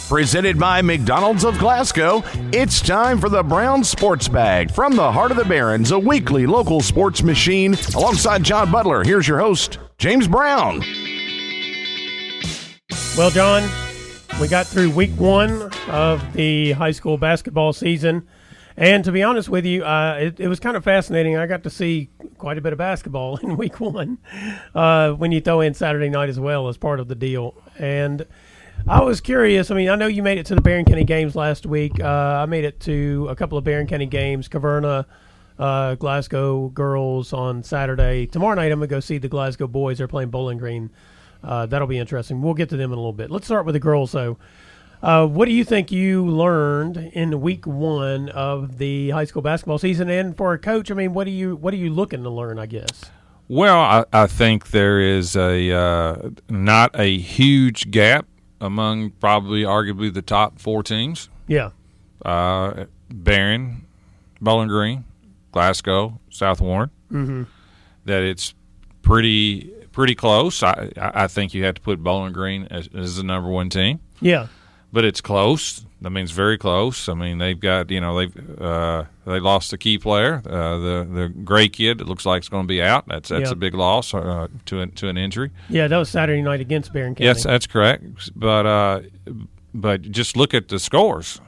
Presented by McDonald's of Glasgow, it's time for the Brown Sports Bag. From the heart of the Barrens, a weekly local sports machine. Alongside John Butler, here's your host, James Brown. Well, John, we got through week one of the high school basketball season. And to be honest with you, it was kind of fascinating. I got to see quite a bit of basketball in week one when you throw in Saturday night as well as part of the deal. And I was curious. I mean, I know you made it to the Barron County games last week. I made it to a couple of Barron County games, Caverna, Glasgow girls on Saturday. Tomorrow night I'm going to go see the Glasgow boys. They're playing Bowling Green. That'll be interesting. We'll get to them in a little bit. Let's start with the girls, though. What do you think you learned in week one of the high school basketball season? And for a coach, I mean, what are you looking to learn, I guess? Well, I think there is not a huge gap among probably arguably the top four teams. Yeah. Barron, Bowling Green, Glasgow, South Warren. Mm-hmm. That it's pretty close. I think you have to put Bowling Green as the number one team. Yeah. But it's close. I mean, it's very close. I mean, they've got, they lost the key player, the gray kid. It looks like it's going to be out. That's a big loss to an injury. Yeah, that was Saturday night against Barron County. Yes, that's correct. But just look at the scores.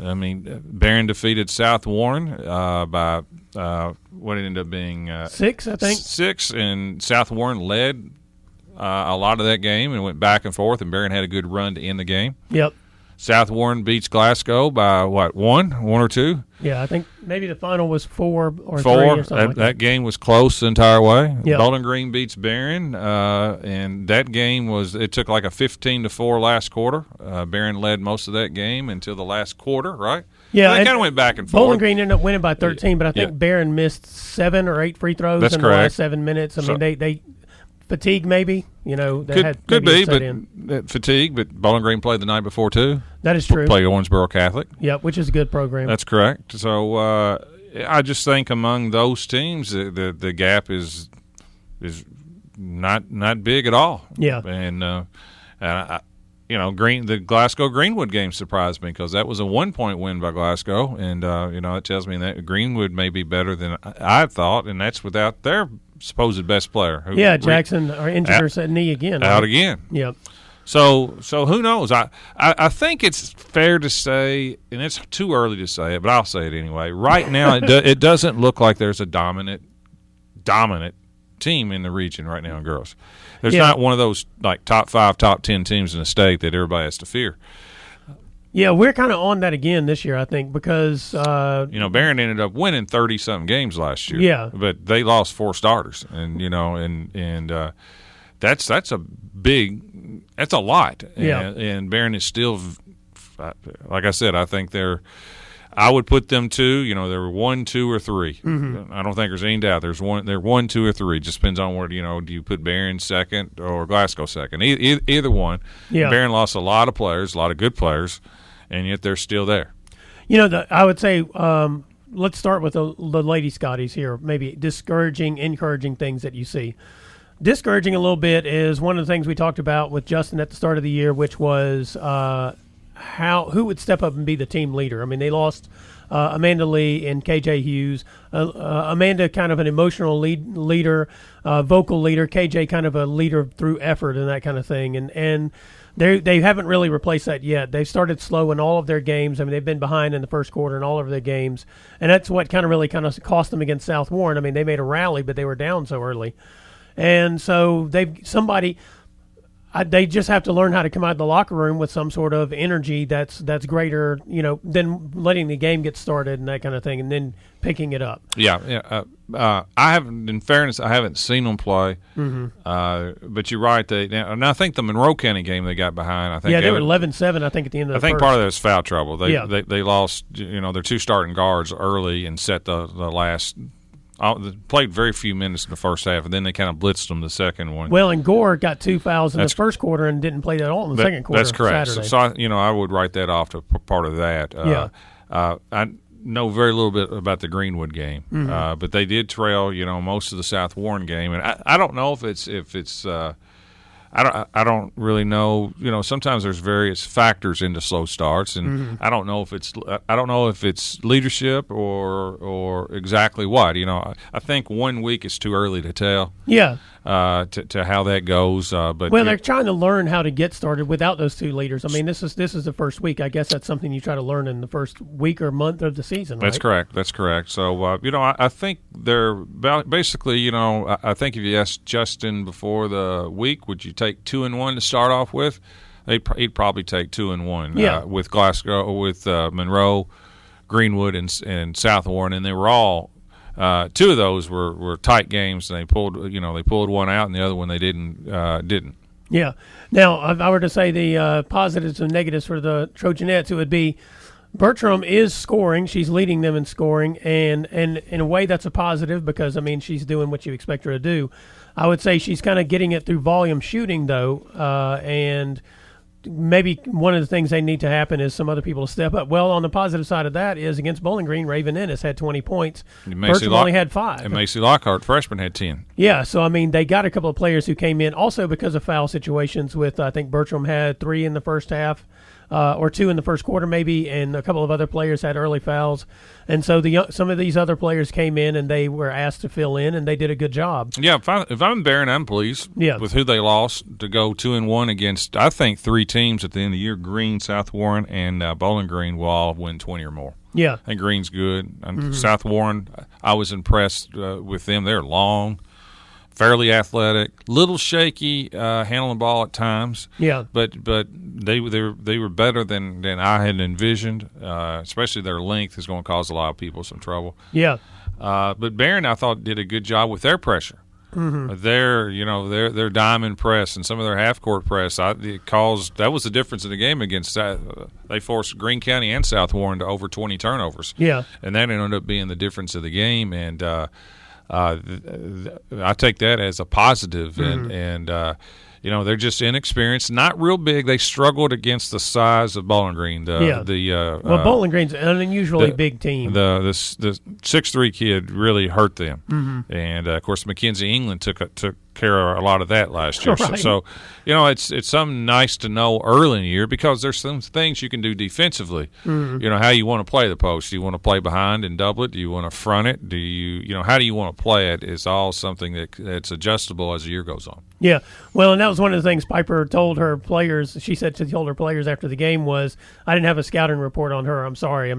I mean, Barron defeated South Warren by what it ended up being 6, I think. 6, and South Warren led a lot of that game and went back and forth. And Barron had a good run to end the game. Yep. South Warren beats Glasgow by, one or two? Yeah, I think maybe the final was 4 or 3 or something that game was close the entire way. Yep. Bowling Green beats Barron, and that game it took like a 15-4 last quarter. Barron led most of that game until the last quarter, right? Yeah. They kind of went back and forth. Bowling Green ended up winning by 13, but I think Barron missed 7 or 8 free throws the last 7 minutes. I mean, they fatigue maybe, could be, but fatigue. But Bowling Green played the night before too. That is true. Played Owensboro Catholic. Yeah, which is a good program. That's correct. So I just think among those teams, the gap is not big at all. Yeah, and the Glasgow Greenwood game surprised me because that was a 1-point win by Glasgow, and it tells me that Greenwood may be better than I thought, and that's without their supposed best player. Jackson injured her knee again. Out right? again. Yep. So who knows? I think it's fair to say, and it's too early to say it, but I'll say it anyway. Right now, it doesn't look like there's a dominant team in the region right now in girls. There's not one of those like top 5, top 10 teams in the state that everybody has to fear. Yeah, we're kind of on that again this year, I think, because Barron ended up winning 30-something games last year. Yeah, but they lost 4 starters, and that's a lot. Yeah, and Barron is still, like I said, I think I would put them 2. They're 1, 2, or 3. Mm-hmm. I don't think there's any doubt. They're 1, 2, or 3. Just depends on where do you put Barron second or Glasgow second? Either one. Yeah. Barron lost a lot of players, a lot of good players, and yet they're still there. I would say let's start with the Lady Scotties here. Maybe discouraging, encouraging things that you see. Discouraging a little bit is one of the things we talked about with Justin at the start of the year, which was who would step up and be the team leader. I mean, they lost Amanda Lee and KJ Hughes. Amanda kind of an emotional leader, vocal leader. KJ kind of a leader through effort and that kind of thing. And they haven't really replaced that yet. They've started slow in all of their games. I mean, they've been behind in the first quarter in all of their games. And that's what kind of cost them against South Warren. I mean, they made a rally, but they were down so early. And so they just have to learn how to come out of the locker room with some sort of energy that's greater, than letting the game get started and that kind of thing, and then picking it up. Yeah. I haven't, in fairness, I haven't seen them play. Mm-hmm. But you're right. And I think the Monroe County game they got behind. I think they were 11-7. I think at the end of the first. I think part of that was foul trouble. They lost, their 2 starting guards early and set the last. Played very few minutes in the first half, and then they kind of blitzed them the second one. Well, and Gore got 2 fouls in the first quarter and didn't play at all in the second quarter. That's correct. Saturday. So I would write that off to part of that. I know very little bit about the Greenwood game, but they did trail, most of the South Warren game, and I don't know if it's I don't really know. Sometimes there's various factors into slow starts, and I don't know if it's leadership or exactly what. I think 1 week is too early to tell. Yeah. To how that goes, but they're trying to learn how to get started without those two leaders. I mean, this is the first week. I guess that's something you try to learn in the first week or month of the season. That's right? correct. That's correct. So I think they're basically. I think if you asked Justin before the week, would you take 2-1 to start off with? He'd probably take 2-1. Yeah. With Glasgow, with Monroe, Greenwood, and South Warren, and they were all. Two of those were tight games, and they pulled one out, and the other one they didn't. Yeah. Now, if I were to say the positives and negatives for the Trojanettes, it would be Bertram is scoring. She's leading them in scoring, and in a way that's a positive because, she's doing what you expect her to do. I would say she's kind of getting it through volume shooting, though, and maybe one of the things they need to happen is some other people to step up. Well, on the positive side of that is against Bowling Green, Raven Ennis had 20 points. Bertram only had 5. And Macy Lockhart, freshman, had 10. Yeah, so, they got a couple of players who came in also because of foul situations with, I think Bertram had 3 in the first half. Or 2 in the first quarter maybe, and a couple of other players had early fouls. And so some of these other players came in, and they were asked to fill in, and they did a good job. Yeah, if I'm Barron, I'm pleased with who they lost to go 2-1 against, I think, 3 teams at the end of the year, Green, South Warren, and Bowling Green will all win 20 or more. Yeah. I think Green's good. South Warren, I was impressed with them. They're long. Fairly athletic, little shaky, handling the ball at times. Yeah, but they were better than I had envisioned. Especially their length is going to cause a lot of people some trouble. Yeah, but Barron, I thought, did a good job with their pressure. Their diamond press and some of their half court press. That was the difference in the game against that. They forced Greene County and South Warren to over 20 turnovers. Yeah, and that ended up being the difference of the game. And I take that as a positive, and they're just inexperienced, not real big. They struggled against the size of Bowling Green. Bowling Green's an unusually big team. The 6'3" kid really hurt them, and of course Mackenzie England took care of a lot of that last year. Right. So it's something nice to know early in the year because there's some things you can do defensively. How you want to play the post. Do you want to play behind and double it? Do you want to front it? Do you how do you want to play it? Is all something that's adjustable as the year goes on. Yeah, well, and that was one of the things Piper told her players. She said she told her players after the game was, I didn't have a scouting report on her. I'm sorry.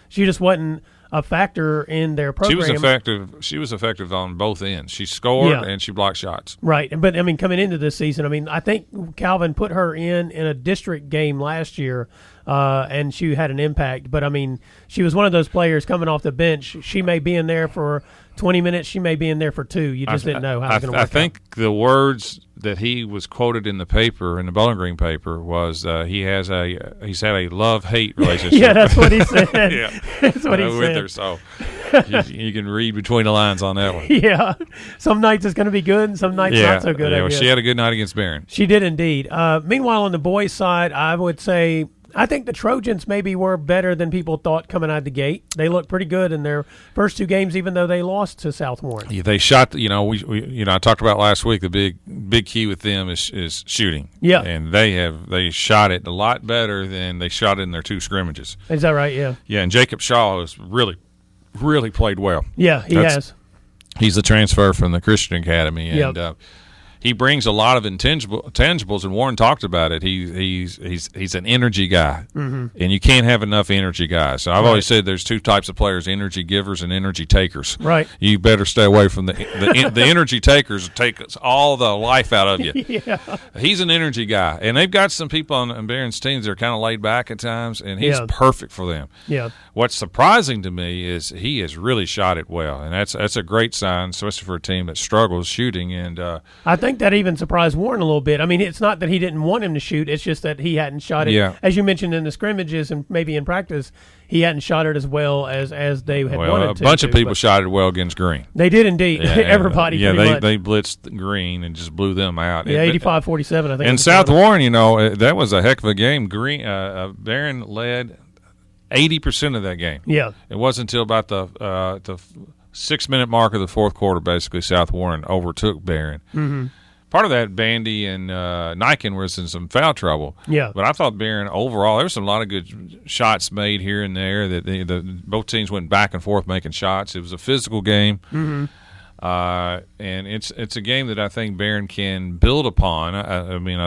She just wasn't a factor in their program. She was effective on both ends. She scored and she blocked shots. Right, but coming into this season, I think Calvin put her in a district game last year, and she had an impact. But she was one of those players coming off the bench. She may be in there for 20 minutes. She may be in there for 2. You just didn't know how it was going to work. I think the words that he was quoted in the paper, in the Bowling Green paper, was he's had a love-hate relationship. Yeah, that's what he said. Yeah, that's what he said. With her, so you can read between the lines on that one. Yeah, some nights it's going to be good, and some nights not so good. Yeah, she had a good night against Barron. She did indeed. Meanwhile, on the boys' side, I would say I think the Trojans maybe were better than people thought coming out of the gate. They looked pretty good in their first 2 games, even though they lost to South Warren. Yeah, they shot. I talked about last week. The big key with them is shooting. Yeah, and they shot it a lot better than they shot it in their 2 scrimmages. Is that right? Yeah. Yeah, and Jacob Shaw has really played well. Yeah, he has. He's the transfer from the Christian Academy, and he brings a lot of intangibles, and Warren talked about it. He's an energy guy, and you can't have enough energy guys. So I've always said there's 2 types of players: energy givers and energy takers. Right. You better stay away from the energy takers. Take all the life out of you. Yeah. He's an energy guy, and they've got some people on Barron's teams that are kind of laid back at times, and he's perfect for them. Yeah. What's surprising to me is he has really shot it well, and that's a great sign, especially for a team that struggles shooting. And I think that even surprised Warren a little bit. It's not that he didn't want him to shoot; it's just that he hadn't shot it. Yeah. As you mentioned in the scrimmages and maybe in practice, he hadn't shot it as well as they had wanted to. A bunch of people shot it well against Green. They did indeed. Yeah, everybody. Yeah, pretty much. They blitzed Green and just blew them out. Yeah, 85-47, I think. And South Warren, that was a heck of a game. Green, Barron led 80% of that game. Yeah. It wasn't until about the 6-minute mark of the fourth quarter, basically, South Warren overtook Barron. part of that, Bandy and Niken was in some foul trouble. Yeah. But I thought Barron overall, there was a lot of good shots made here and there. That both teams went back and forth making shots. It was a physical game. Mm-hmm. And it's a game that I think Barron can build upon. I mean,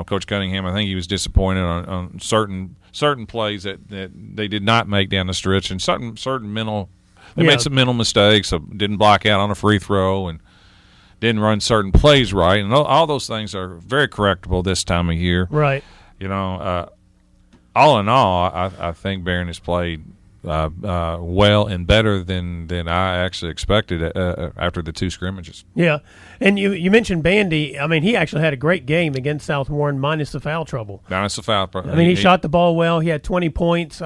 Coach Cunningham, I think he was disappointed on certain plays that they did not make down the stretch, and certain mental. They made some mental mistakes. So didn't block out on a free throw and didn't run certain plays right, and all those things are very correctable this time of year. Right. All in all, I think Barron has played well and better than I actually expected after the two scrimmages. Yeah, and you mentioned Bandy. I mean, he actually had a great game against South Warren minus the foul trouble. Minus the foul. I mean, he shot the ball well. He had 20 points.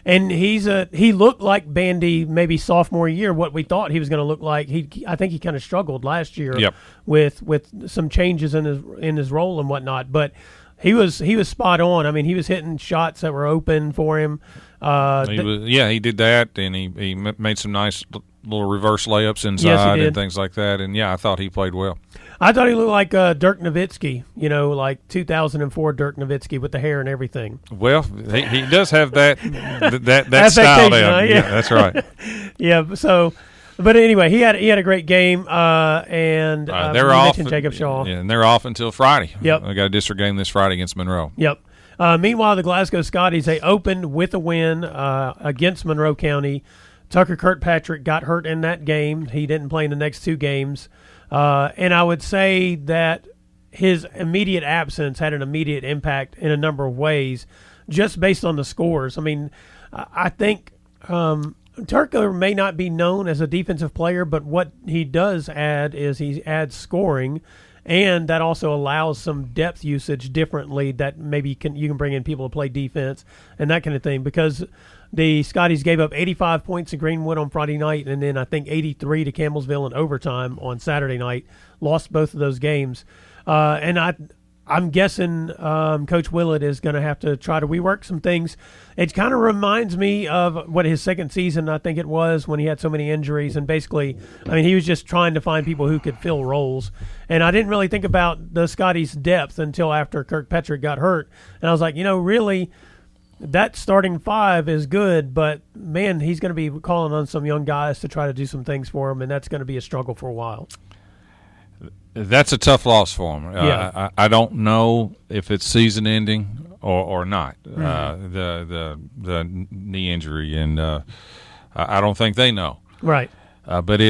And he looked like Bandy maybe sophomore year, what we thought he was going to look like. I think he kind of struggled last year with some changes in his role and whatnot. But he was spot on. I mean, he was hitting shots that were open for him. He did that, and he made some nice little reverse layups inside and things like that. And I thought he played well. I thought he looked like Dirk Nowitzki, like 2004 Dirk Nowitzki with the hair and everything. Well, he does have that style down. Yeah, that's right. Yeah. So, but anyway, he had a great game, and they're off. Jacob Shaw. Yeah, and they're off until Friday. Yep. They got a district game this Friday against Monroe. Yep. Meanwhile, the Glasgow Scotties, they opened with a win against Monroe County. Tucker Kirkpatrick got hurt in that game. He didn't play in the next two games. And I would say that his immediate absence had an immediate impact in a number of ways, just based on the scores. I mean, I think Tucker may not be known as a defensive player, but what he does add is he adds scoring, and that also allows some depth usage differently that maybe you can bring in people to play defense and that kind of thing, because the Scotties gave up 85 points to Greenwood on Friday night, and then I think 83 to Campbellsville in overtime on Saturday night. Lost both of those games. And I'm guessing Coach Willett is going to have to try to rework some things. It kind of reminds me of what his second season, I think it was, when he had so many injuries. And basically, I mean, he was just trying to find people who could fill roles. And I didn't really think about the Scotties' depth until after Kirkpatrick got hurt. And I was like, really – that starting five is good, but, man, he's going to be calling on some young guys to try to do some things for him, and that's going to be a struggle for a while. That's a tough loss for him. Yeah. I don't know if it's season ending or not, the knee injury, and I don't think they know. Right. But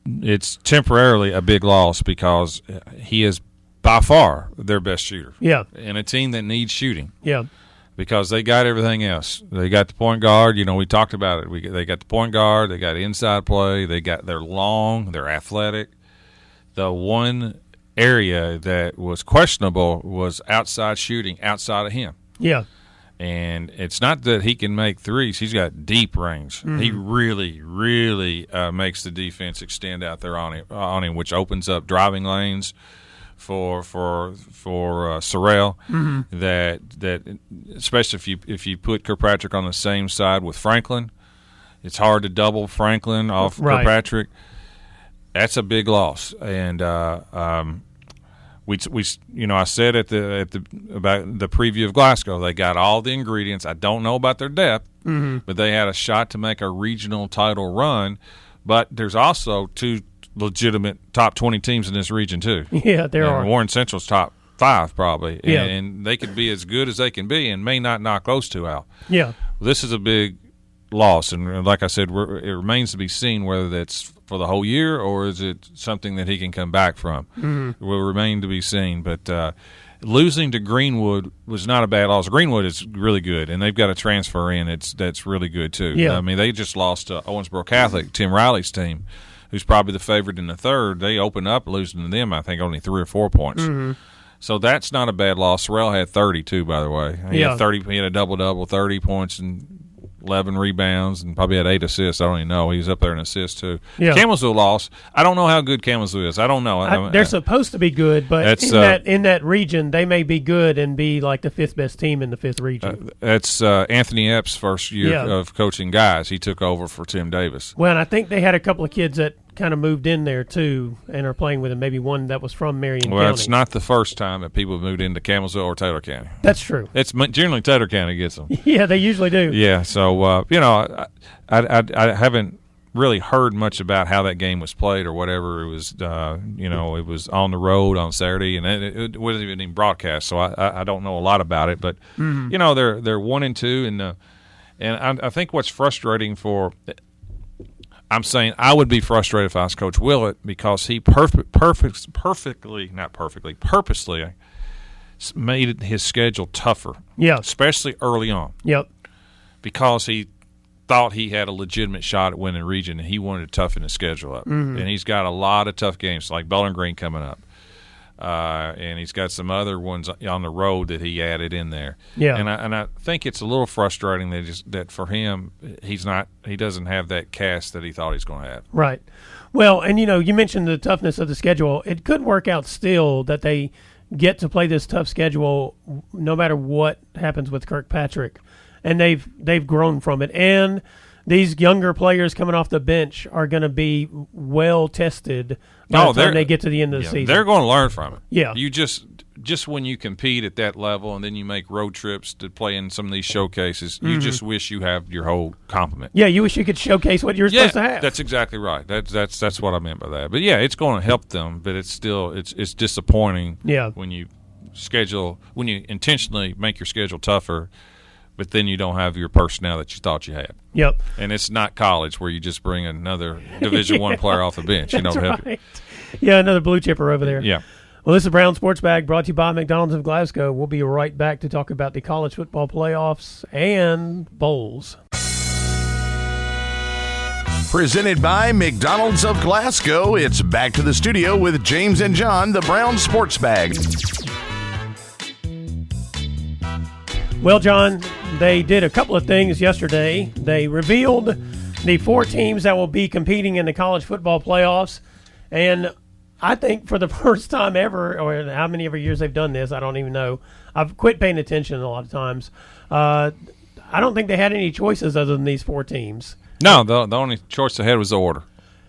it's temporarily a big loss because he is by far their best shooter. Yeah. In a team that needs shooting. Yeah. Because they got everything else. They got the point guard. We talked about it. They got the point guard. They got inside play. They're long. They're athletic. The one area that was questionable was outside shooting outside of him. Yeah. And it's not that he can make threes. He's got deep range. Mm-hmm. He really, really makes the defense extend out there on him, which opens up driving lanes for Sorrell, mm-hmm. that especially if you put Kirkpatrick on the same side with Franklin, it's hard to double Franklin off Kirkpatrick. That's a big loss, and we I said at the about the preview of Glasgow, they got all the ingredients. I don't know about their depth, mm-hmm. but they had a shot to make a regional title run. But there's also two legitimate top 20 teams in this region too. Yeah, there are. Warren Central's top 5 probably. Yeah. And they could be as good as they can be and may not knock those two out. Yeah. This is a big loss, and like I said, it remains to be seen whether that's for the whole year or is it something that he can come back from. Mm-hmm. It will remain to be seen. But losing to Greenwood was not a bad loss. Greenwood is really good, and they've got a transfer in that's really good too. Yeah. I mean, they just lost to Owensboro Catholic, Tim Riley's team, who's probably the favorite in the third. They opened up losing to them, I think, only 3 or 4 points. Mm-hmm. So that's not a bad loss. Sorrell had 30 too, by the way. He had a double-double, 30 points and 11 rebounds, and probably had 8 assists. I don't even know. He was up there in assists too. Yeah. Campbellsville lost. I don't know how good Campbellsville is. I don't know. They're supposed to be good, but in that region, they may be good and be like the 5th best team in the 5th region. That's Anthony Epps' first year of coaching guys. He took over for Tim Davis. Well, and I think they had a couple of kids that kind of moved in there too and are playing with him. Maybe one that was from Marion Well, County. it's not the first time that people have moved into Campbellsville or Taylor County. That's true. It's generally Taylor County gets them. Yeah, they usually do. Yeah, so I haven't really heard much about how that game was played or whatever. It was it was on the road on Saturday, and it wasn't even broadcast, so I don't know a lot about it. But they're 1-2, and I think what's frustrating for. I'm saying I would be frustrated if I was Coach Willett because he purposely made his schedule tougher. Yeah. Especially early on. Yep. Because he thought he had a legitimate shot at winning region, and he wanted to toughen his schedule up. Mm-hmm. And he's got a lot of tough games, like Bowling Green coming up. And he's got some other ones on the road that he added in there. Yeah. And I think it's a little frustrating that for him he doesn't have that cast that he thought he's going to have. Right. Well, and you mentioned the toughness of the schedule. It could work out still that they get to play this tough schedule no matter what happens with Kirkpatrick, and they've grown from it. And these younger players coming off the bench are going to be well tested by the time they get to the end of the season. They're going to learn from it. Yeah. You just when you compete at that level and then you make road trips to play in some of these showcases, you just wish you have your whole complement. Yeah, you wish you could showcase what you're supposed to have. That's exactly right. That's what I meant by that. But yeah, it's going to help them, but it's still it's disappointing when you intentionally make your schedule tougher, but then you don't have your personnel that you thought you had. Yep. And it's not college where you just bring another Division I player off the bench. That's to help right. you. Yeah, another blue chipper over there. Yeah. Well, this is Brown Sports Bag brought to you by McDonald's of Glasgow. We'll be right back to talk about the college football playoffs and bowls. Presented by McDonald's of Glasgow, it's back to the studio with James and John, the Brown Sports Bag. Well, John, they did a couple of things yesterday. They revealed the 4 teams that will be competing in the college football playoffs. And I think for the first time ever, or how many ever years they've done this, I don't even know. I've quit paying attention a lot of times. I don't think they had any choices other than these 4 teams. No, the only choice they had was the order.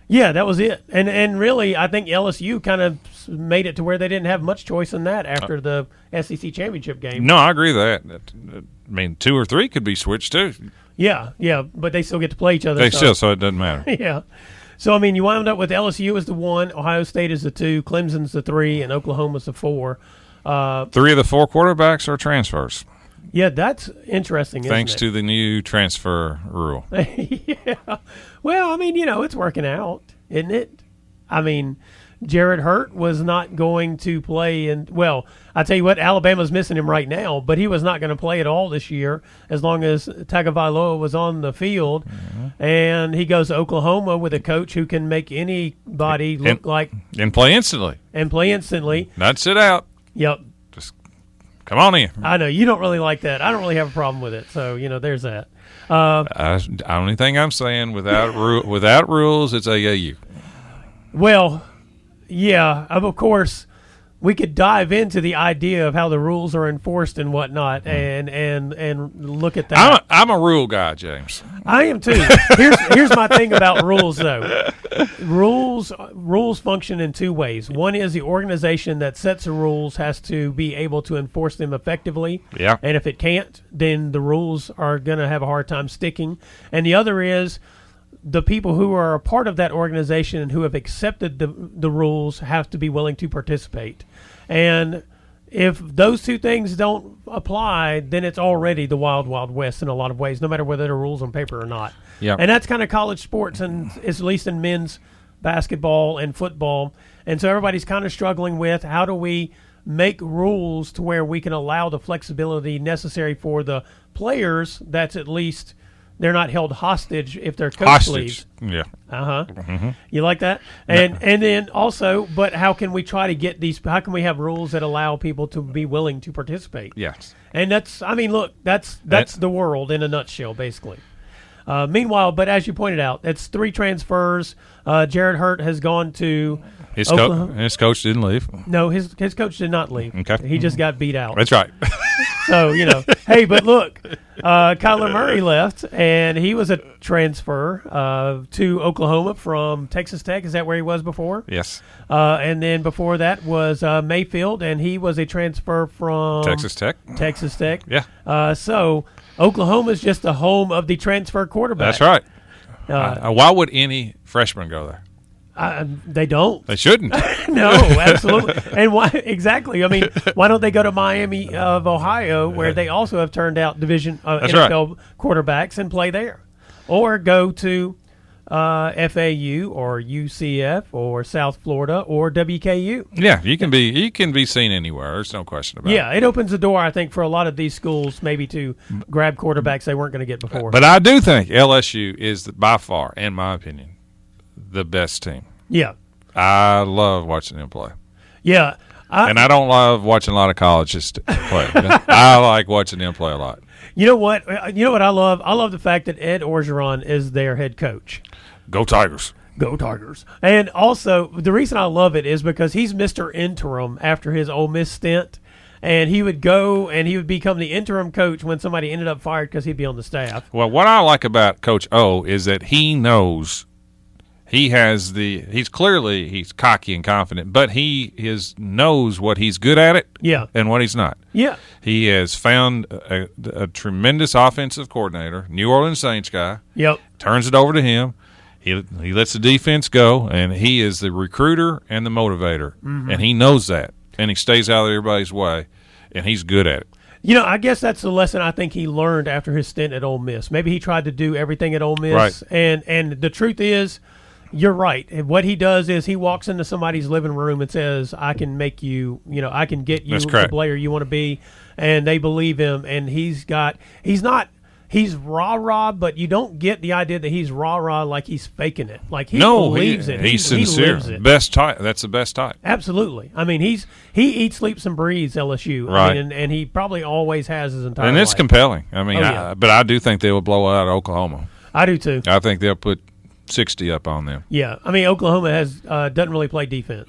Yeah, that was it. And really, I think LSU kind of made it to where they didn't have much choice in that after the SEC championship game. No, I agree with that. I mean, 2 or 3 could be switched too. Yeah, but they still get to play each other. So it doesn't matter. Yeah. So, I mean, you wound up with LSU as the 1, Ohio State as the 2, Clemson's the 3, and Oklahoma's the 4. 3 of the 4 quarterbacks are transfers. Yeah, that's interesting, Thanks to the new transfer rule. Yeah. Well, I mean, it's working out, isn't it? I mean, Jared Hurt was not going to play I tell you what, Alabama's missing him right now, but he was not going to play at all this year as long as Tagovailoa was on the field. Mm-hmm. And he goes to Oklahoma with a coach who can make anybody look like – And play instantly. Not sit out. Yep. Just come on in. I know. You don't really like that. I don't really have a problem with it. So, there's that. Only thing I'm saying, without rules, it's AAU. Well, yeah, of course, we could dive into the idea of how the rules are enforced and whatnot, and look at that. I'm a rule guy, James. I am too. Here's my thing about rules, though. Rules function in 2 ways. One is the organization that sets the rules has to be able to enforce them effectively. Yeah. And if it can't, then the rules are going to have a hard time sticking. And the other is the people who are a part of that organization and who have accepted the rules have to be willing to participate. And if those 2 things don't apply, then it's already the wild, wild west in a lot of ways, no matter whether there are rules on paper or not. Yep. And that's kind of college sports, and at least in men's basketball and football. And so everybody's kind of struggling with how do we make rules to where we can allow the flexibility necessary for the players that's at least – they're not held hostage if their coach leaves. Yeah. Mm-hmm. You like that? And then also, but how can we try to get these? How can we have rules that allow people to be willing to participate? Yes. And that's the world in a nutshell, basically. Meanwhile, but as you pointed out, it's 3 transfers. Jared Hurt has gone to Oklahoma. His coach didn't leave. No, his coach did not leave. Okay. He just got beat out. That's right. So, hey, but look, Kyler Murray left, and he was a transfer to Oklahoma from Texas Tech. Is that where he was before? Yes. And then before that was Mayfield, and he was a transfer from Texas Tech. Texas Tech. Yeah. So Oklahoma is just the home of the transfer quarterback. That's right. Why would any freshman go there? They don't. They shouldn't. No, absolutely. And why exactly? I mean, why don't they go to Miami of Ohio, where they also have turned out division NFL quarterbacks and play there, or go to FAU or UCF or South Florida or WKU? Yeah, you can be seen anywhere. There's no question about it. Yeah, it opens the door, I think, for a lot of these schools maybe to grab quarterbacks they weren't going to get before. But I do think LSU is by far, in my opinion, the best team. Yeah. I love watching them play. Yeah. And I don't love watching a lot of colleges play. I like watching them play a lot. You know what? I love? I love the fact that Ed Orgeron is their head coach. Go Tigers. Go Tigers. And also, the reason I love it is because he's Mr. Interim after his Ole Miss stint. And he would go and he would become the interim coach when somebody ended up fired because he'd be on the staff. Well, what I like about Coach O is that he knows he's cocky and confident, but he knows what he's good at it and what he's not. Yeah. He has found a tremendous offensive coordinator, New Orleans Saints guy. Yep. Turns it over to him. He lets the defense go, and he is the recruiter and the motivator, and he knows that, and he stays out of everybody's way, and he's good at it. I guess that's the lesson I think he learned after his stint at Ole Miss. Maybe he tried to do everything at Ole Miss, right. And the truth is, you're right. And what he does is he walks into somebody's living room and says, I can make you, I can get you the player you want to be, and they believe him, and he's rah-rah, but you don't get the idea that he's rah-rah like he's faking it. Like he believes it. He's sincere. He lives it. Best type. That's the best type. Absolutely. I mean, he eats, sleeps, and breathes LSU. Right. I mean, and he probably always has his entire And it's life. compelling. I mean, but I do think they will blow out Oklahoma. I do too. I think they'll put 60 up on them. Yeah. I mean, Oklahoma doesn't really play defense.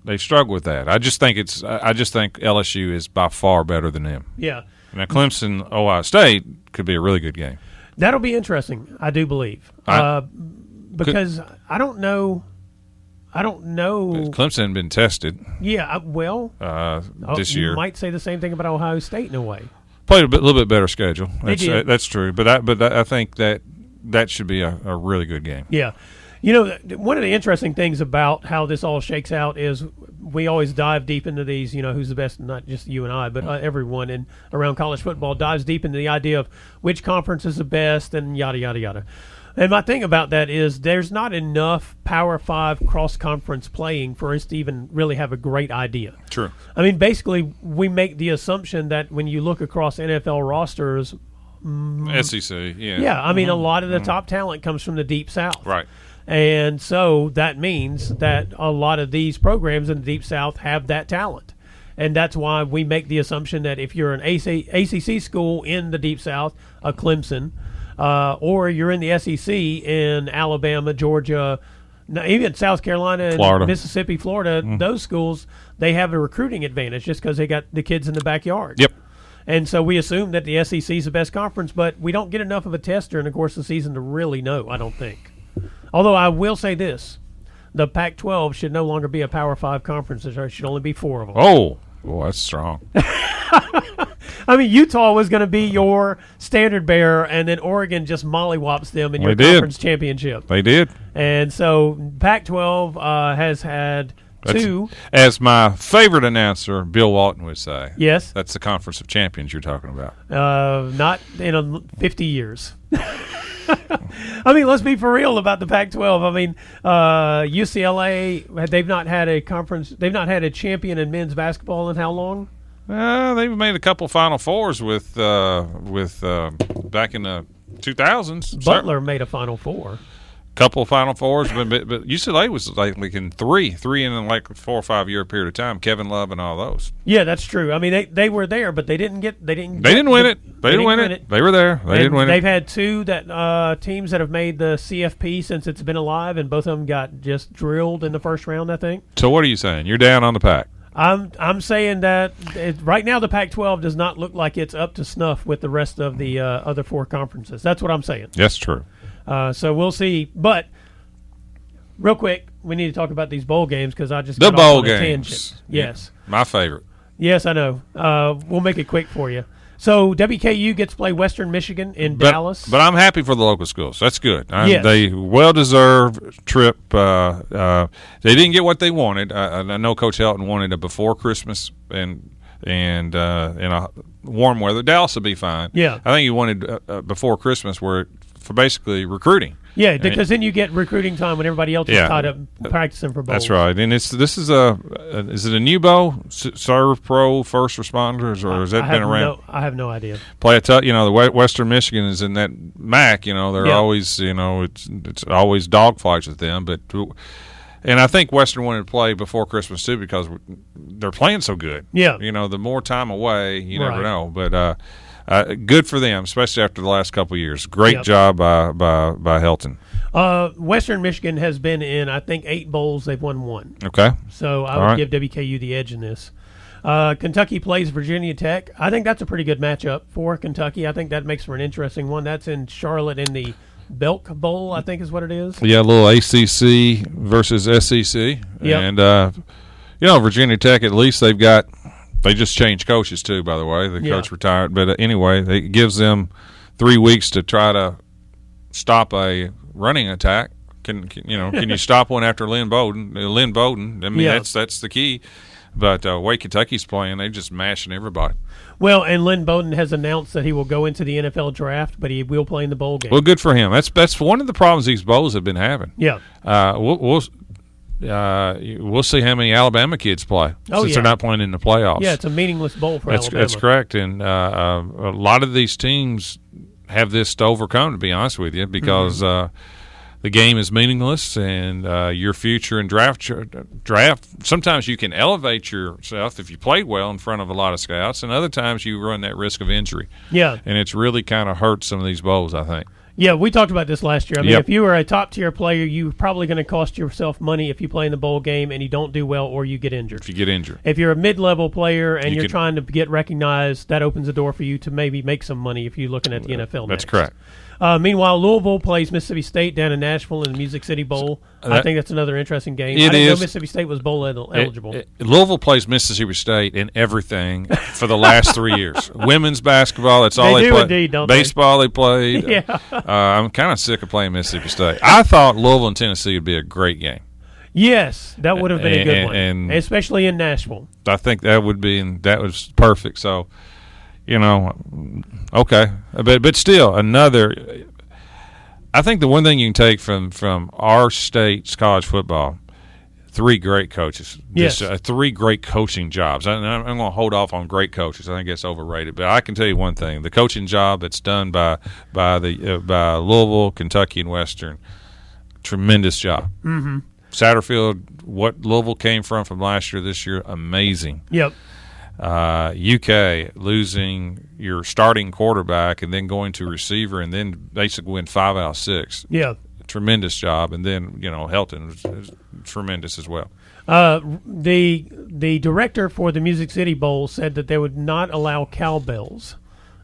They struggle with that. I just think LSU is by far better than them. Yeah. Now, Clemson, Ohio State could be a really good game. That'll be interesting, I do believe. Because I don't know. Clemson had been tested. Yeah, this year. You might say the same thing about Ohio State in a way. Played a little bit better schedule. That's true. But I think that should be a really good game. Yeah. One of the interesting things about how this all shakes out is we always dive deep into these, who's the best, not just you and I, but everyone around college football dives deep into the idea of which conference is the best and yada, yada, yada. And my thing about that is there's not enough Power 5 cross-conference playing for us to even really have a great idea. True. I mean, basically, we make the assumption that when you look across NFL rosters, SEC, yeah. Yeah, I mean, a lot of the top talent comes from the Deep South. Right. And so that means that a lot of these programs in the Deep South have that talent. And that's why we make the assumption that if you're an ACC school in the Deep South, a Clemson, or you're in the SEC in Alabama, Georgia, even South Carolina, and Florida. Mississippi, Florida, those schools, they have a recruiting advantage just because they got the kids in the backyard. Yep. And so we assume that the SEC is the best conference, but we don't get enough of a test during the course of the season to really know, I don't think. Although I will say this, the Pac-12 should no longer be a Power 5 conference. There should only be 4 of them. Oh, that's strong. I mean, Utah was going to be your standard bearer, and then Oregon just mollywops them in your conference championship. They did. And so Pac-12 has had two. As my favorite announcer, Bill Walton, would say. Yes. That's the Conference of Champions you're talking about. Not in 50 years. I mean, let's be for real about the Pac-12. I mean, UCLA, they've not had a conference. They've not had a champion in men's basketball in how long? They've made a couple Final Fours with back in the 2000s. Butler made a Final Four. Couple Final Fours, but UCLA was like in three in like a 4 or 5 year period of time. Kevin Love and all those. Yeah, that's true. I mean, they were there, but they didn't win it. They didn't win it. They were there. They didn't win it. They've had two teams that have made the CFP since it's been alive, and both of them got just drilled in the first round, I think. So what are you saying? You're down on the Pac? I'm saying that right now the Pac-12 does not look like it's up to snuff with the rest of the other 4 conferences. That's what I'm saying. That's true. So we'll see. But real quick, we need to talk about these bowl games because I just The got bowl off on a games. tangent. Yes. Yeah, my favorite. Yes, I know. We'll make it quick for you. So WKU gets to play Western Michigan in Dallas. But I'm happy for the local schools. That's good. Yes. They well-deserved trip. They didn't get what they wanted. I know Coach Helton wanted a before Christmas and in a warm weather. Dallas will be fine. Yeah. I think he wanted before Christmas for basically recruiting. Yeah, because then you get recruiting time when everybody else is tied up practicing for bowls. That's right. And is it a new bowl? Serve Pro First Responders, or has that been around? I have no idea. The Western Michigan is in that MAC. They're always, it's always dogfights with them. And I think Western wanted to play before Christmas too because they're playing so good. Yeah. The more time away, you never know. But good for them, especially after the last couple of years. Great job by Helton. Western Michigan has been in, I think, 8 bowls. They've won 1. Okay. So I would give WKU the edge in this. Kentucky plays Virginia Tech. I think that's a pretty good matchup for Kentucky. I think that makes for an interesting one. That's in Charlotte in the Belk Bowl, I think is what it is. Yeah, a little ACC versus SEC. Yep. And, Virginia Tech, at least they just changed coaches too, by the way. The coach retired. But anyway, it gives them 3 weeks to try to stop a running attack. Can you stop one after Lynn Bowden? I mean, that's the key. But the way Kentucky's playing, they're just mashing everybody. Well, and Lynn Bowden has announced that he will go into the NFL draft, but he will play in the bowl game. Well, good for him. That's one of the problems these bowls have been having. Yeah. We'll see how many Alabama kids play since they're not playing in the playoffs. Yeah, it's a meaningless bowl for Alabama. That's correct. And a lot of these teams have this to overcome, to be honest with you, because the game is meaningless, and your future in draft. Sometimes you can elevate yourself if you played well in front of a lot of scouts, and other times you run that risk of injury. Yeah, and it's really kind of hurt some of these bowls, I think. Yeah, we talked about this last year. I mean, if you were a top-tier player, you're probably going to cost yourself money if you play in the bowl game and you don't do well or you get injured. If you get injured. If you're a mid-level player and you're trying to get recognized, that opens the door for you to maybe make some money if you're looking at the NFL That's next. correct. Meanwhile, Louisville plays Mississippi State down in Nashville in the Music City Bowl. I think that's another interesting game. I didn't know Mississippi State was bowl eligible. Louisville plays Mississippi State in everything for the last 3 years. Women's basketball, that's all they play. Indeed, don't Baseball, they played. Yeah. I'm kind of sick of playing Mississippi State. I thought Louisville and Tennessee would be a great game. Yes, that would have been a good one, and especially in Nashville. I think that was perfect. So, okay, but still another. I think the one thing you can take from our state's college football, 3 great coaches. Yes. 3 great coaching jobs. I'm going to hold off on great coaches. I think that's overrated. But I can tell you one thing: the coaching job that's done by Louisville, Kentucky, and Western, tremendous job. Mm-hmm. Satterfield, what Louisville came from last year, this year, amazing. Yep. UK losing your starting quarterback and then going to receiver and then basically win 5 out of 6. Yeah. Tremendous job. And then, Helton was tremendous as well. The director for the Music City Bowl said that they would not allow cowbells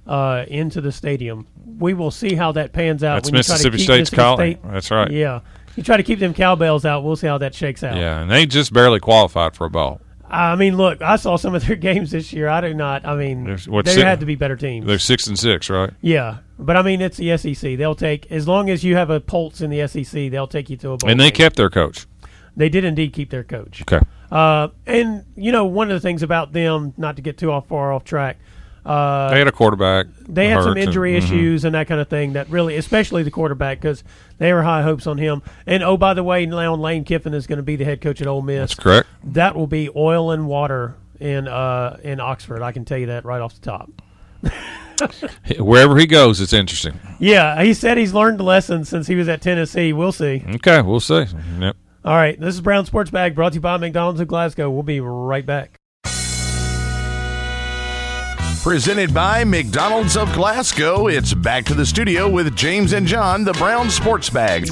into the stadium. We will see how that pans out. That's Mississippi State's calling. That's right. Yeah. You try to keep them cowbells out, we'll see how that shakes out. Yeah, and they just barely qualified for a bowl. I mean, look, I saw some of their games this year. I do not. I mean, there had to be better teams. They're 6-6, right? Yeah, but I mean, it's the SEC. They'll take, as long as you have a pulse in the SEC, they'll take you to a bowl. And they kept their coach. They did indeed keep their coach. Okay. And one of the things about them, not to get too far off track, they had a quarterback. They had some injury issues and that kind of thing that really, especially the quarterback, because they were high hopes on him. And, oh, by the way, now Lane Kiffin is going to be the head coach at Ole Miss. That's correct. That will be oil and water in Oxford. I can tell you that right off the top. Wherever he goes, it's interesting. Yeah, he said he's learned the lesson since he was at Tennessee. We'll see. Okay, we'll see. Yep. All right, this is Brown Sports Bag brought to you by McDonald's of Glasgow. We'll be right back. Presented by McDonald's of Glasgow, it's back to the studio with James and John, the Brown Sports Bag.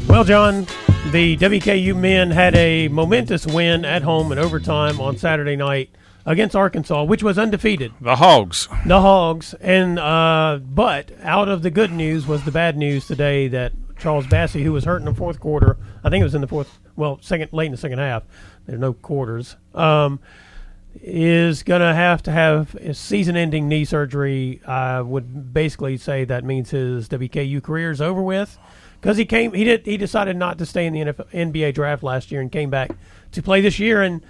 Well, John, The WKU men had a momentous win at home in overtime on Saturday night against Arkansas, which was undefeated. The Hogs. And but out of the good news was the bad news today that Charles Bassey, who was hurt in the fourth quarter, I think it was in the late in the second half. There's no quarters. Is going to have a season-ending knee surgery. I would basically say that means his WKU career is over with, because he decided not to stay in the NBA draft last year and came back to play this year. And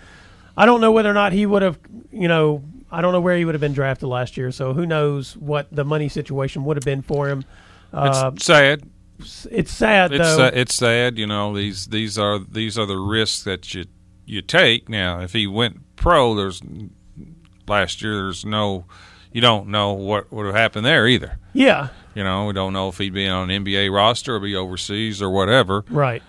I don't know whether or not he would have, I don't know where he would have been drafted last year. So who knows what the money situation would have been for him. It's sad. It's sad, though. It's sad. These are the risks that you take. Now, if he went pro, last year, you don't know what would have happened there either. Yeah. We don't know if he'd be on an NBA roster or be overseas or whatever. Right.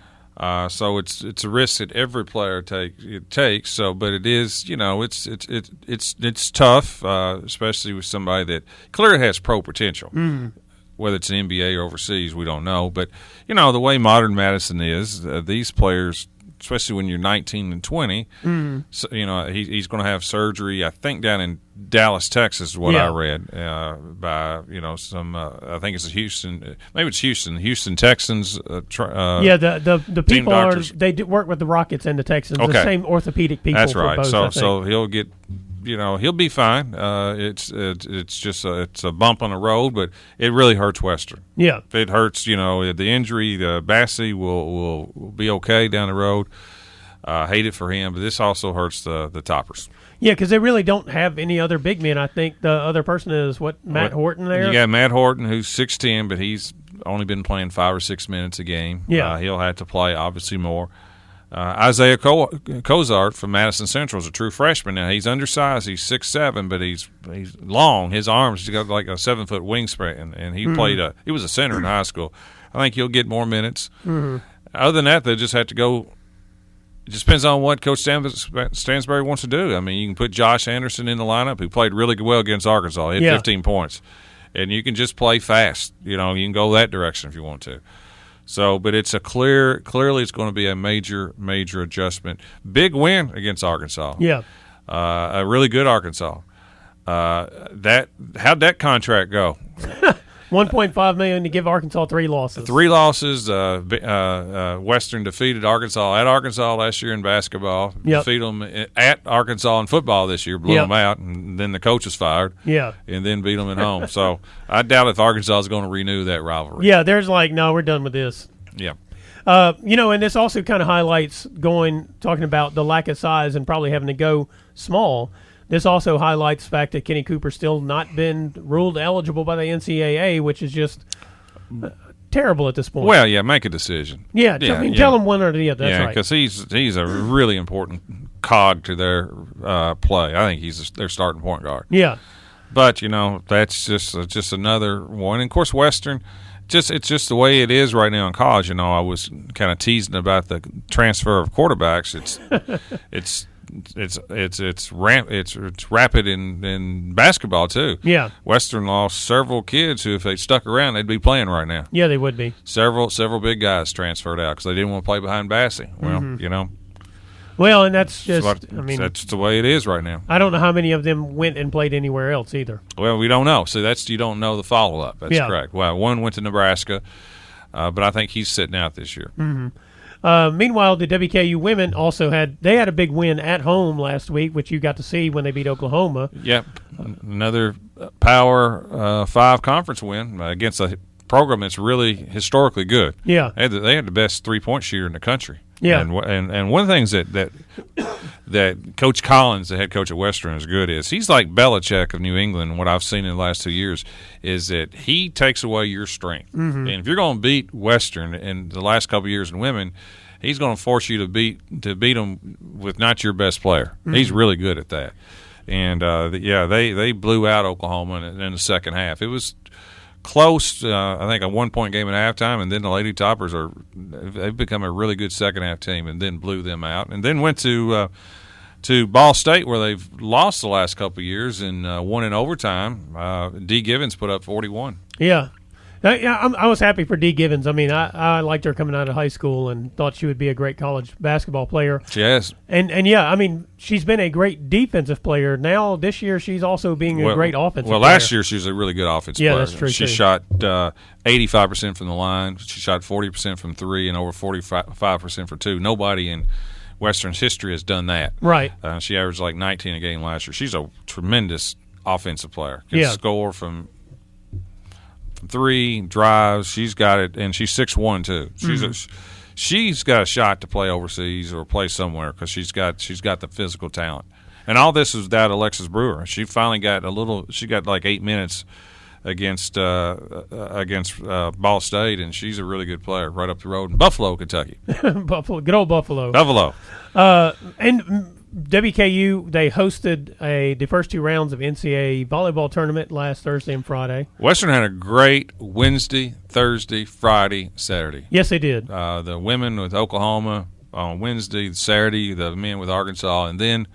So it's a risk that every player takes. So, but it is, it's tough, especially with somebody that clearly has pro potential. Mm. Whether it's an NBA or overseas, we don't know. But the way modern medicine is, these players, especially when you're 19 and 20, so, he's going to have surgery, I think, down in Dallas, Texas, is what I read, by, some, I think it's Houston, maybe it's Houston Texans. The people they work with the Rockets and the Texans, the same orthopedic people. That's right. For both, so he'll get, he'll be fine. It's just it's a bump on the road, but it really hurts Western. Yeah. If it hurts, the injury, the Bassey will be okay down the road. Hate it for him, but this also hurts the Toppers. Yeah, because they really don't have any other big men. I think the other person is Matt Horton there. You got Matt Horton, who's 6'10", but he's only been playing 5 or 6 minutes a game. Yeah. He'll have to play obviously more. Isaiah Cozart from Madison Central is a true freshman. Now, he's undersized. He's 6'7", but he's long. His arms, he's got like a 7-foot wingspan, and he he was a center in high school. I think he'll get more minutes. Mm-hmm. Other than that, they just have to go. It just depends on what Coach Stansbury wants to do. I mean, you can put Josh Anderson in the lineup, who played really well against Arkansas. He had 15 points. And you can just play fast. You can go that direction if you want to. So, but it's clearly it's going to be a major adjustment. Big win against Arkansas. Yeah. A really good Arkansas. How'd that contract go? $1.5 million to give Arkansas 3 losses. 3 losses. Western defeated Arkansas at Arkansas last year in basketball. Yep. Defeated them at Arkansas in football this year. Blew them out, and then the coach was fired. Yeah. And then beat them at home. So I doubt if Arkansas is going to renew that rivalry. Yeah, there's no, we're done with this. Yeah. And this also kind of highlights talking about the lack of size and probably having to go small. This also highlights the fact that Kenny Cooper's still not been ruled eligible by the NCAA, which is just terrible at this point. Well, yeah, make a decision. Yeah, tell them one or the other. That's right. Because he's a really important cog to their play. I think he's their starting point guard. Yeah. But, that's just another one. And, of course, Western, it's just the way it is right now in college. I was kind of teasing about the transfer of quarterbacks. It's rapid in basketball too. Yeah. Western lost several kids who, if they stuck around, they'd be playing right now. Yeah, they would be. Several big guys transferred out because they didn't want to play behind Bassey. Well, Well, and that's just, that's the way it is right now. I don't know how many of them went and played anywhere else either. Well, we don't know. So you don't know the follow up. That's correct. Well, one went to Nebraska, but I think he's sitting out this year. Mm-hmm. Meanwhile, the WKU women also had a big win at home last week, which you got to see when they beat Oklahoma. Yep, another Power 5 conference win against a program that's really historically good. Yeah, they had the best 3-point shooter in the country. Yeah, and one of the things that Coach Collins, the head coach at Western, is good is he's like Belichick of New England. And what I've seen in the last 2 years is that he takes away your strength. Mm-hmm. And if you're going to beat Western in the last couple of years in women, he's going to force you to beat them with not your best player. Mm-hmm. He's really good at that. And they blew out Oklahoma in the second half. It was close, I think a 1-point game at halftime, and then the Lady Toppers they've become a really good second half team, and then blew them out, and then went to Ball State where they've lost the last couple of years and won in overtime. D. Givens put up 41. Yeah, Yeah, I was happy for Dee Givens. I mean, I liked her coming out of high school and thought she would be a great college basketball player. She has. And yeah, I mean, she's been a great defensive player. Now, this year, she's also being a great offensive player. Well, last year, she was a really good offensive player. Yeah, that's true, She too. shot 85% from the line. She shot 40% from three and over 45% for two. Nobody in Western's history has done that. Right. She averaged like 19 a game last year. She's a tremendous offensive player. Can score from three, drives. She's got it, and she's 6'1", too. She's got a shot to play overseas or play somewhere because she's got the physical talent. And all this is without Alexis Brewer. She finally got she got like 8 minutes against Ball State, and she's a really good player right up the road in Buffalo, Kentucky. Buffalo, good old Buffalo. And WKU, they hosted the first two rounds of NCAA volleyball tournament last Thursday and Friday. Western had a great Wednesday, Thursday, Friday, Saturday. Yes, they did. The women with Oklahoma on Wednesday, Saturday, the men with Arkansas, and then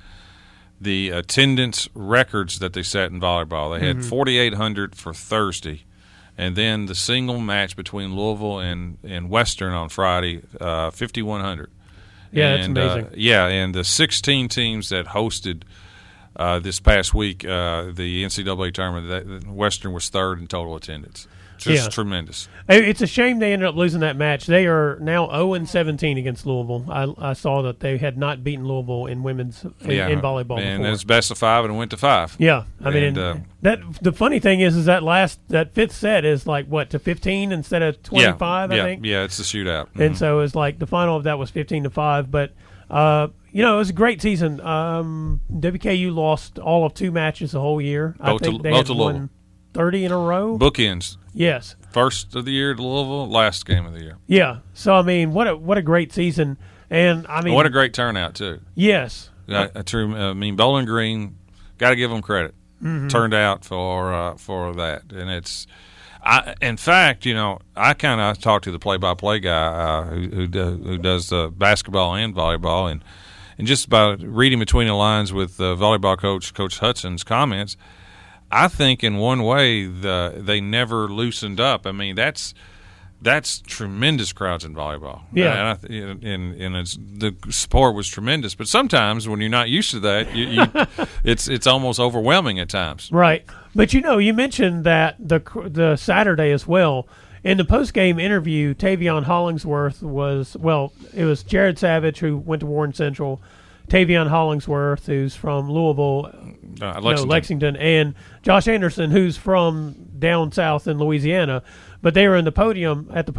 the attendance records that they set in volleyball. They had 4,800 for Thursday, and then the single match between Louisville and Western on Friday, 5,100. Yeah, that's amazing. And the 16 teams that hosted this past week, the NCAA tournament, Western was third in total attendance. Just tremendous. It's a shame they ended up losing that match. They are now 0-17 against Louisville. I saw that they had not beaten Louisville in women's in volleyball and before. it's best of 5 and it went to 5. Yeah, I mean, that the funny thing is that fifth set is like to 15 instead of 25. I think. Yeah, it's a shootout. And so it's like the final of that was 15-5. But it was a great season. WKU lost all of 2 matches the whole year. I think they had won 30 in a row. Bookends. Yes. First of the year to Louisville, last game of the year. Yeah. So I mean, what a great season, and I mean, what a great turnout too. Yes. Bowling Green, got to give them credit. Turned out for that, and it's. In fact, I kind of talked to the play-by-play guy who does the basketball and volleyball, and just about reading between the lines with volleyball Coach Hudson's comments. I think in one way they never loosened up. I mean, that's tremendous crowds in volleyball. Yeah, and the sport was tremendous. But sometimes when you're not used to that, it's almost overwhelming at times. Right. But you mentioned that the Saturday as well. In the post-game interview, Tavion Hollingsworth it was Jared Savage, who went to Warren Central, Tavion Hollingsworth, who's from Louisville, Lexington, and Josh Anderson, who's from down south in Louisiana. But they were at the podium at the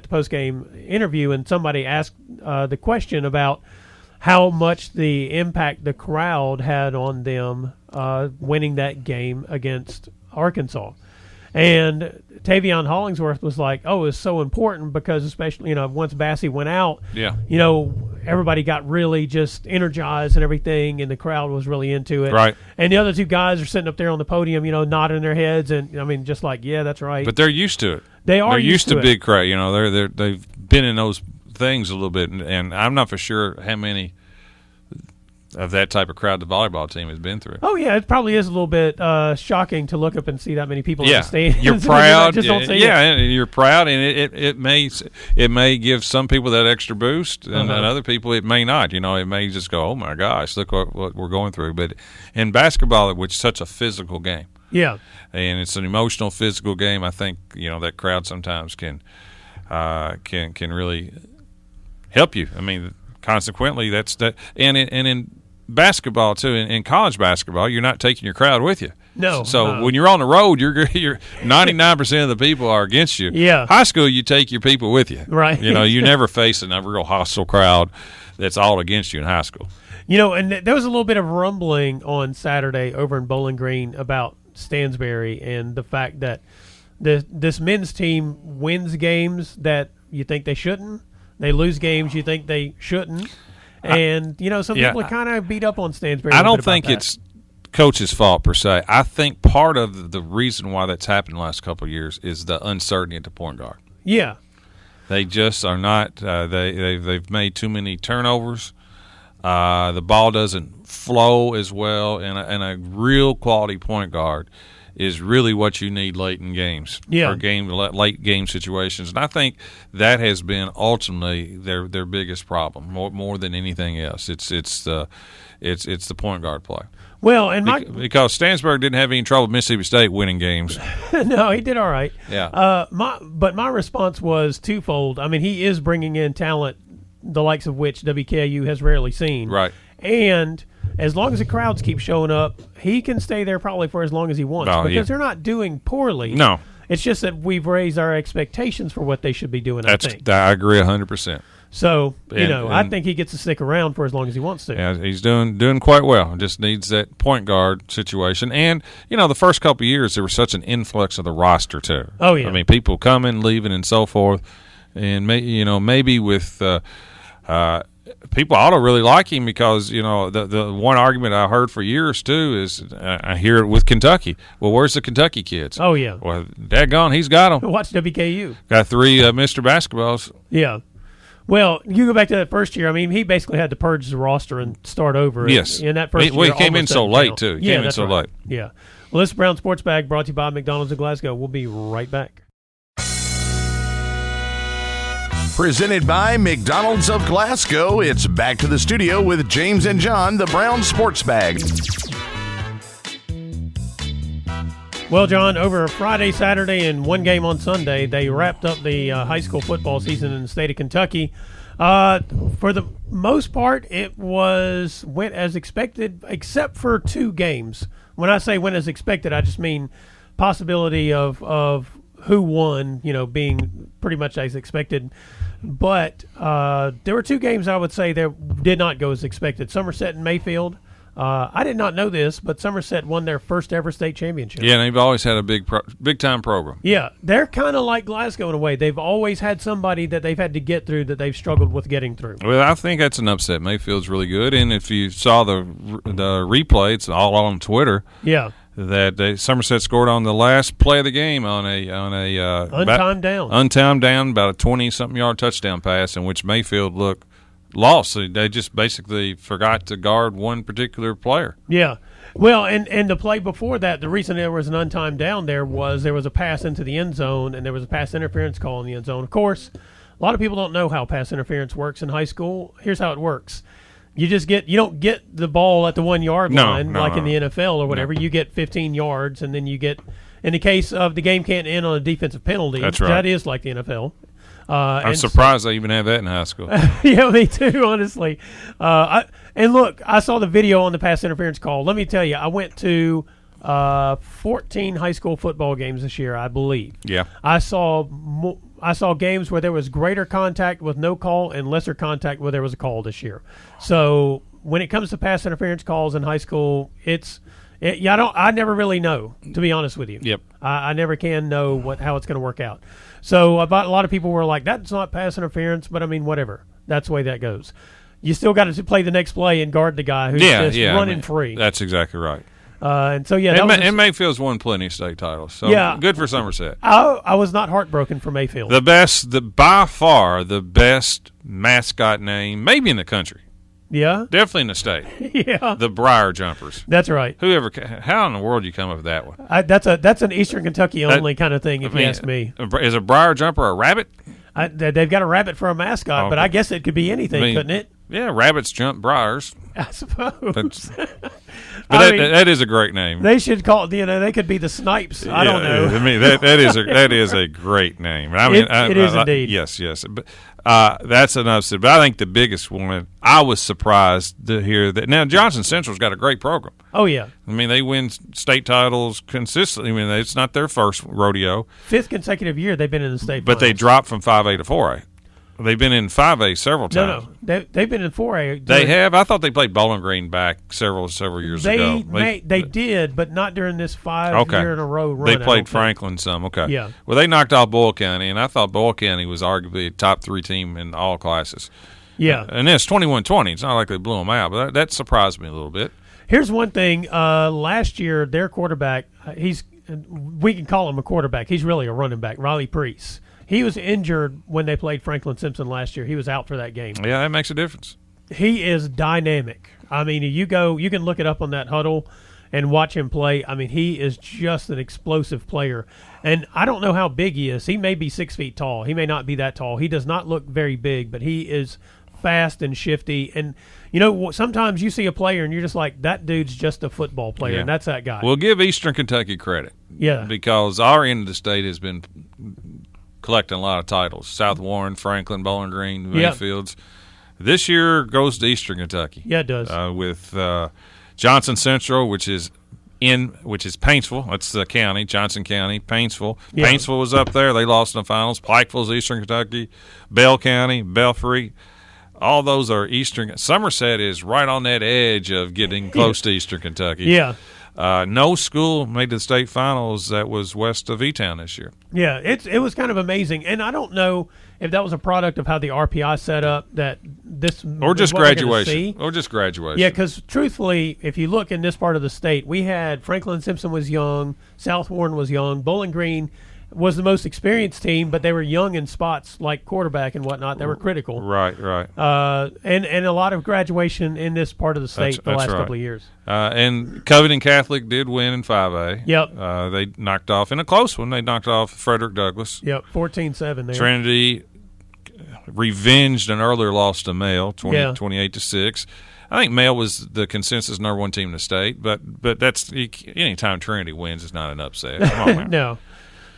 post-game interview, and somebody asked the question about how much the impact the crowd had on them winning that game against Arkansas. And Tavion Hollingsworth was like, "Oh, it's so important because especially once Bassie went out, everybody got really just energized and everything, and the crowd was really into it. Right. And the other two guys are sitting up there on the podium, nodding their heads, and I mean, just like, yeah, that's right. But they're used to it. They're used to it. big crowd. They've been in those things a little bit, and I'm not for sure how many of that type of crowd the volleyball team has been through. Oh yeah, it probably is a little bit shocking to look up and see that many people in the stadium. You're proud, and you're proud, and it may give some people that extra boost, and other people it may not. It may just go, oh my gosh, look what we're going through. But in basketball, which is such a physical game, and it's an emotional, physical game, I think that crowd sometimes can really help you. I mean, consequently, that's that, and in basketball too, in college basketball, you're not taking your crowd with you. No. So when you're on the road, you're 99% of the people are against you. Yeah. High school, you take your people with you. Right. You never face a real hostile crowd that's all against you in high school. And there was a little bit of rumbling on Saturday over in Bowling Green about Stansbury and the fact that this men's team wins games that you think they shouldn't. They lose games you think they shouldn't. And, some people are kind of beat up on Stansbury. I don't think it's coach's fault per se. I think part of the reason why that's happened the last couple of years is the uncertainty at the point guard. Yeah. They just are not they've made too many turnovers. The ball doesn't flow as well, and a real quality point guard is really what you need late in games, Yeah. or late game situations. And I think that has been ultimately their biggest problem, more than anything else. It's the point guard play. Well, and because Stansburg didn't have any trouble with Mississippi State winning games. no, he did all right. Yeah. But my response was twofold. I mean, he is bringing in talent, the likes of which WKU has rarely seen. Right. And as long as the crowds keep showing up, he can stay there probably for as long as he wants, because they're not doing poorly. No. It's just that we've raised our expectations for what they should be doing, I think. I agree 100%. So, I think he gets to stick around for as long as he wants to. Yeah, he's doing quite well. Just needs that point guard situation. And, the first couple of years, there was such an influx of the roster, too. Oh, yeah. I mean, people coming, leaving, and so forth. And, maybe with people ought to really like him because, the one argument I heard for years, too, is I hear it with Kentucky. Well, where's the Kentucky kids? Oh, yeah. Well, daggone, he's got them. Watch WKU. Got 3 Mr. Basketballs. Yeah. Well, you go back to that first year. I mean, he basically had to purge the roster and start over. Yes. In that first year. Well, he came in so late, too. He came in so late. Yeah. Well, this is Brown Sports Bag brought to you by McDonald's of Glasgow. We'll be right back. Presented by McDonald's of Glasgow, it's back to the studio with James and John, the Brown Sports Bag. Well, John, over Friday, Saturday, and one game on Sunday, they wrapped up the high school football season in the state of Kentucky. For the most part, it went as expected, except for 2 games. When I say went as expected, I just mean possibility of who won, being pretty much as expected. But there were 2 games I would say that did not go as expected. Somerset and Mayfield. I did not know this, but Somerset won their first ever state championship. Yeah, and they've always had a big time program. Yeah, they're kind of like Glasgow in a way. They've always had somebody that they've had to get through that they've struggled with getting through. Well, I think that's an upset. Mayfield's really good, and if you saw the replay, it's all on Twitter. Yeah. That Somerset scored on the last play of the game on a untimed down, about a 20-something yard touchdown pass, in which Mayfield looked lost. They just basically forgot to guard one particular player. Yeah. Well, and the play before that, the reason there was an untimed down there was a pass into the end zone, and there was a pass interference call in the end zone. Of course, a lot of people don't know how pass interference works in high school. Here's how it works. You don't get the ball at the 1 yard line in the NFL or whatever. No. You get 15 yards, and then you get, in the case of the game can't end on a defensive penalty. That's right. That is like the NFL. I'm surprised they even have that in high school. Yeah, me too, honestly. And look, I saw the video on the pass interference call. Let me tell you, I went to 14 high school football games this year, I believe. Yeah. I saw games where there was greater contact with no call and lesser contact where there was a call this year. So when it comes to pass interference calls in high school, I never really know, to be honest with you. Yep. I never can know how it's going to work out. So a lot of people were like, that's not pass interference, but I mean, whatever. That's the way that goes. You still got to play the next play and guard the guy who's running free. That's exactly right. And Mayfield's won plenty of state titles. So good for Somerset. I was not heartbroken for Mayfield. By far the best mascot name, maybe in the country. Yeah, definitely in the state. Yeah, the Briar Jumpers. That's right. How in the world do you come up with that one? That's an Eastern Kentucky only kind of thing. If you ask me, is a Briar Jumper a rabbit? They've got a rabbit for a mascot, but I guess it could be anything, couldn't it? Yeah, rabbits jump briars. I suppose. But that is a great name. They should call it. They could be the Snipes. I don't know. I mean, that is a great name. I mean, it is indeed. Yes. But that's an upset. But I think the biggest one, I was surprised to hear that. Now Johnson Central's got a great program. Oh yeah. I mean, they win state titles consistently. I mean, it's not their first rodeo. 5th consecutive year they've been in the state. But they dropped from 5A to 4A. They've been in 5A several times. No. They've been in 4A. They have? I thought they played Bowling Green back several years ago. They did, but not during this 5-year-in-a-row run. They played Franklin some. Okay. Yeah. Well, they knocked off Boyle County, and I thought Boyle County was arguably a top 3 team in all classes. Yeah. And it's 21-20. It's not like they blew them out, but that surprised me a little bit. Here's one thing. Last year, their quarterback, we can call him a quarterback. He's really a running back, Riley Priest. He was injured when they played Franklin Simpson last year. He was out for that game. Yeah, that makes a difference. He is dynamic. I mean, you can look it up on that huddle. and watch him play. I mean, he is just an explosive player. And I don't know how big he is. He may be 6 feet tall. He may not be that tall. He does not look very big, but he is fast and shifty. And, sometimes you see a player and you're just like, that dude's just a football player, and that's that guy. We'll give Eastern Kentucky credit. Yeah. Because our end of the state has been collecting a lot of titles. South Warren, Franklin, Bowling Green, Mayfields. This year goes to Eastern Kentucky. Yeah, it does. With Johnson Central, which is Paintsville. That's the county, Johnson County, Paintsville. Yeah. Paintsville was up there. They lost in the finals. Pikeville's Eastern Kentucky. Bell County, Belfry. All those are Eastern. Somerset is right on that edge of getting close to Eastern Kentucky. Yeah. No school made the state finals that was west of E-Town this year. Yeah, it was kind of amazing. And I don't know if that was a product of how the RPI set up that this or just graduation. Or just graduation. Yeah, because truthfully, if you look in this part of the state, we had Franklin Simpson was young, South Warren was young, Bowling Green was the most experienced team, but they were young in spots like quarterback and whatnot. They were critical. Right. And a lot of graduation in this part of the state the last couple of years. And Covington Catholic did win in 5A. Yep. They knocked off, in a close one, they knocked off Frederick Douglass. Yep, 14-7 there. Trinity revenged an earlier loss to Male, 28-6. I think Male was the consensus number one team in the state, but that's anytime Trinity wins, it's not an upset. Come on, man.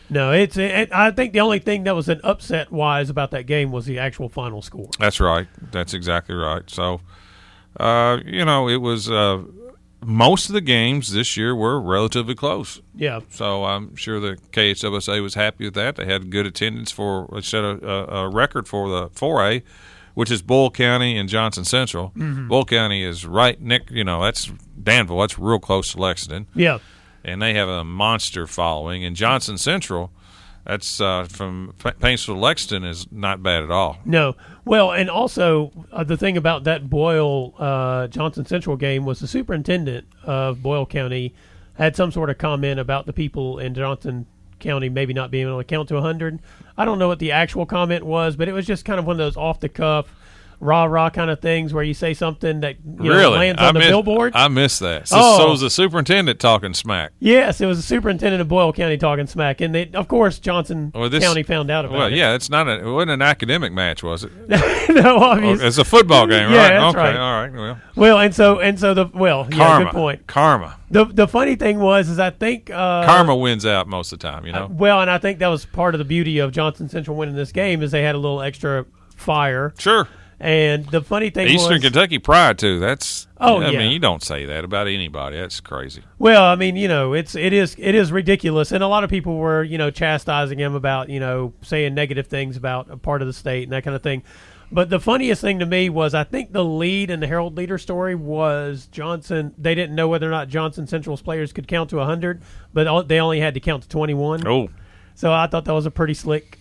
No, I think the only thing that was an upset-wise about that game was the actual final score. That's right. That's exactly right. So, it was most of the games this year were relatively close. Yeah. So I'm sure the KHWSA was happy with that. They had good attendance they set a record for the 4A, which is Bull County and Johnson Central. Mm-hmm. Bull County is right next, that's Danville. That's real close to Lexington. Yeah. And they have a monster following. And Johnson Central, that's from Paintsville to Lexington, is not bad at all. No. Well, and also the thing about that Boyle-Johnson Central game was the superintendent of Boyle County had some sort of comment about the people in Johnson County maybe not being able to count to 100. I don't know what the actual comment was, but it was just kind of one of those off-the-cuff, rah-rah kind of things where you say something that lands on the billboard. I missed that. So it was the superintendent talking smack. Yes, it was the superintendent of Boyle County talking smack. And, of course, Johnson County found out about it. Well, yeah, it wasn't an academic match, was it? No, obviously. It's a football game, right? Yeah, that's okay, right. all right. Well, and so karma, good point. Karma. The funny thing is I think karma wins out most of the time, well, and I think that was part of the beauty of Johnson Central winning this game is they had a little extra fire. Sure. And the funny thing Eastern Kentucky pride too. That's I yeah. mean, you don't say that about anybody. That's crazy. Well, I mean, it is ridiculous, and a lot of people were chastising him about saying negative things about a part of the state and that kind of thing. But the funniest thing to me was I think the lead in the Herald Leader story was Johnson. They didn't know whether or not Johnson Central's players could count to 100, but they only had to count to 21. Oh, so I thought that was a pretty slick.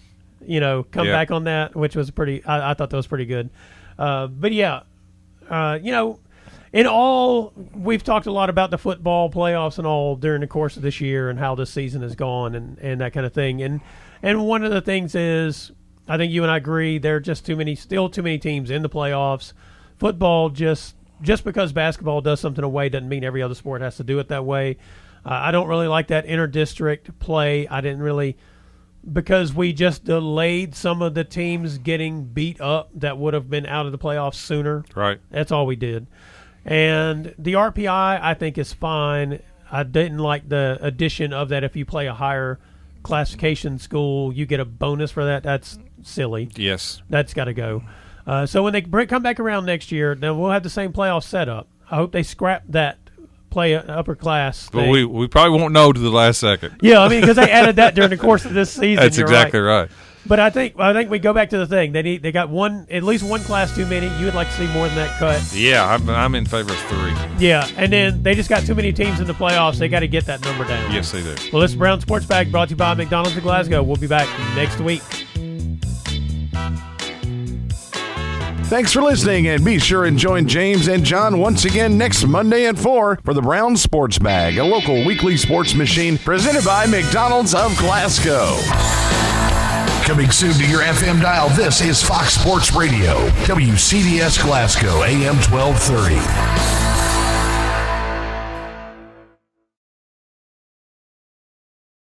Come back on that, which was I thought that was pretty good. But yeah, in all, we've talked a lot about the football playoffs and all during the course of this year and how this season has gone and that kind of thing. And one of the things is, I think you and I agree, there are just still too many teams in the playoffs. Football just because basketball does something away doesn't mean every other sport has to do it that way. I don't really like that inter-district play. I didn't really. Because we just delayed some of the teams getting beat up that would have been out of the playoffs sooner. Right. That's all we did. And the RPI, I think, is fine. I didn't like the addition of that if you play a higher classification school, you get a bonus for that. That's silly. Yes. That's got to go. So when they come back around next year, then we'll have the same playoff setup. I hope they scrap that play upper class but thing. we probably won't know to the last second. Yeah, I mean, because they added that during the course of this season. That's exactly right. But I think we go back to the thing. They got at least one class too many. You would like to see more than that cut. Yeah, I'm in favor of 3. Yeah, and then they just got too many teams in the playoffs. They got to get that number down. Yes, they do. Well, this is Brown Sports Bag brought to you by McDonald's of Glasgow. We'll be back next week. Thanks for listening, and be sure and join James and John once again next Monday at 4 for the Brown Sports Bag, a local weekly sports machine presented by McDonald's of Glasgow. Coming soon to your FM dial, this is Fox Sports Radio, WCDS Glasgow, AM 1230.